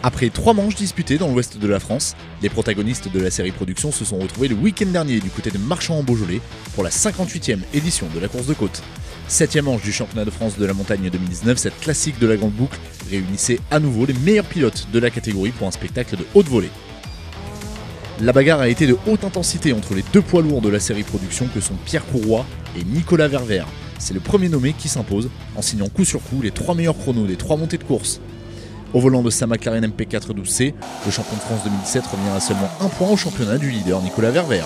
Après 3 manches disputées dans l'ouest de la France, les protagonistes de la série Production se sont retrouvés le week-end dernier du côté de Marchand-en-Beaujolais pour la 58e édition de la course de côte. 7e manche du championnat de France de la montagne 2019, cette classique de la grande boucle réunissait à nouveau les meilleurs pilotes de la catégorie pour un spectacle de haute volée. La bagarre a été de haute intensité entre les deux poids lourds de la série Production que sont Pierre Courroy et Nicolas Ververt. C'est le premier nommé qui s'impose en signant coup sur coup les 3 meilleurs chronos des 3 montées de course. Au volant de sa McLaren MP4 12C, le champion de France 2017 revient à seulement 1 point au championnat du leader Nicolas Ververt.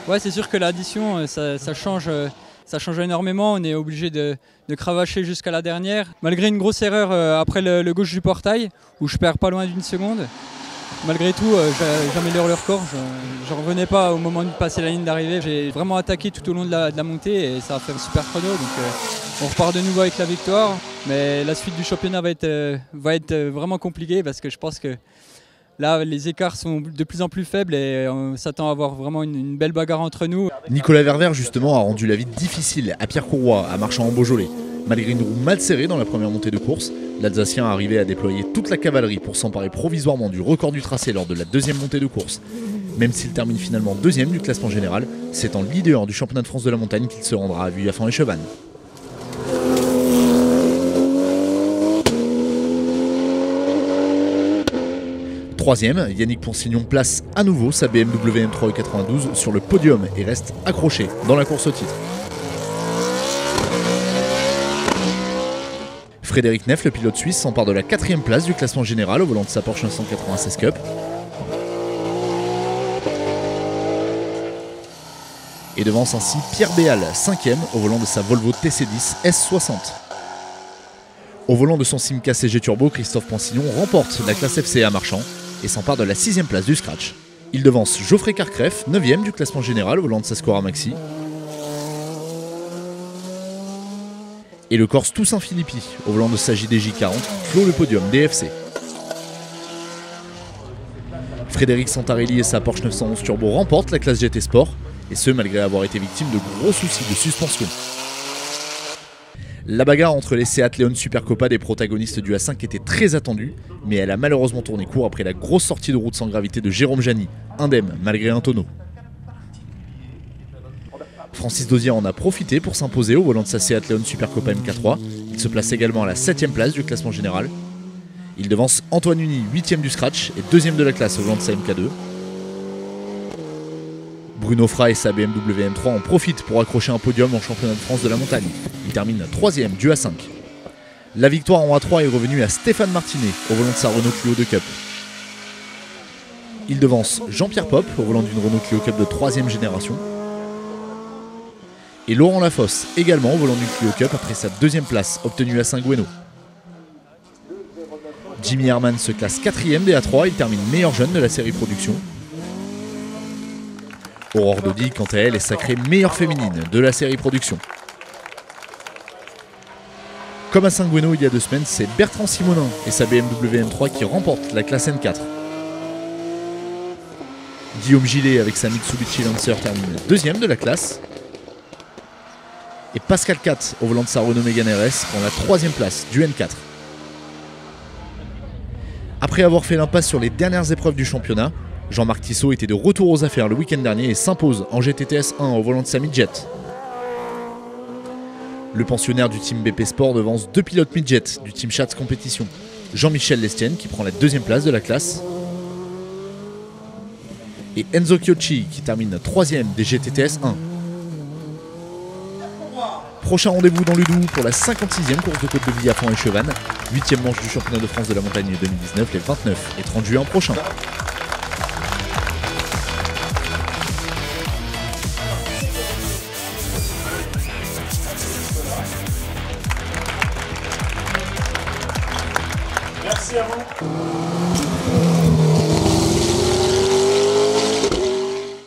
Ouais, c'est sûr que l'addition, ça change énormément. On est obligé de cravacher jusqu'à la dernière. Malgré une grosse erreur après le gauche du portail, où je perds pas loin d'une seconde, malgré tout, j'améliore le record. Je ne revenais pas au moment de passer la ligne d'arrivée. J'ai vraiment attaqué tout au long de la montée et ça a fait un super chrono. Donc on repart de nouveau avec la victoire. Mais la suite du championnat va être vraiment compliquée parce que je pense que là, les écarts sont de plus en plus faibles et on s'attend à avoir vraiment une belle bagarre entre nous. Nicolas Ververt, justement, a rendu la vie difficile à Pierre Courroy, à Marchand-en-Beaujolais. Malgré une roue mal serrée dans la première montée de course, l'Alsacien arrivait à déployer toute la cavalerie pour s'emparer provisoirement du record du tracé lors de la deuxième montée de course. Même s'il termine finalement deuxième du classement général, c'est en leader du championnat de France de la montagne qu'il se rendra à Vuillafan-et-Chevannes. Troisième, Yannick Ponsignon place à nouveau sa BMW M3 E92 sur le podium et reste accroché dans la course au titre. Frédéric Neff, le pilote suisse, s'empare de la 4e place du classement général au volant de sa Porsche 996 Cup. Et devance ainsi Pierre Béal, 5e, au volant de sa Volvo TC10 S60. Au volant de son Simca CG Turbo, Christophe Ponsignon remporte la classe FCA Marchand et s'empare de la 6e place du scratch. Il devance Geoffrey Carcreff, 9e du classement général au volant de sa Scora Maxi. Et le Corse Toussaint Philippi, au volant de sa JDJ 40, clôt le podium DFC. Frédéric Santarelli et sa Porsche 911 Turbo remportent la classe GT Sport, et ce malgré avoir été victime de gros soucis de suspension. La bagarre entre les Seat Leon Supercopa des protagonistes du A5 était très attendue, mais elle a malheureusement tourné court après la grosse sortie de route sans gravité de Jérôme Jany, indemne malgré un tonneau. Francis Dozier en a profité pour s'imposer au volant de sa Seat Leon Supercopa MK3. Il se place également à la 7e place du classement général. Il devance Antoine Uni, 8e du scratch et 2e de la classe au volant de sa MK2. Bruno Fra et sa BMW M3 en profitent pour accrocher un podium en championnat de France de la montagne. Il termine 3e du A5. La victoire en A3 est revenue à Stéphane Martinet au volant de sa Renault Clio 2 Cup. Il devance Jean-Pierre Pop au volant d'une Renault Clio Cup de 3e génération. Et Laurent Lafosse également au volant d'une Clio Cup après sa 2e place obtenue à Saint-Gouéno. Jimmy Herman se classe 4e des A3, il termine meilleur jeune de la série Production. Aurore Dodi, quant à elle, est sacrée meilleure féminine de la série Production. Comme à Saint-Gouéno il y a 2 semaines, c'est Bertrand Simonin et sa BMW M3 qui remportent la classe N4. Guillaume Gillet avec sa Mitsubishi Lancer termine 2e de la classe. Et Pascal Cat au volant de sa Renault Mégane RS prend la 3e place du N4. Après avoir fait l'impasse sur les dernières épreuves du championnat, Jean-Marc Tissot était de retour aux affaires le week-end dernier et s'impose en GTTS 1 au volant de sa Midjet. Le pensionnaire du team BP Sport devance 2 pilotes Midjet du team Schatz Compétition. Jean-Michel Lestienne qui prend la 2e place de la classe. Et Enzo Chiocci qui termine 3e des GTTS 1. Prochain rendez-vous dans le Doubs pour la 56e course de côte de Vuillafan-et-Chevannes, 8e manche du championnat de France de la montagne 2019 les 29 et 30 juin prochains. Merci à vous.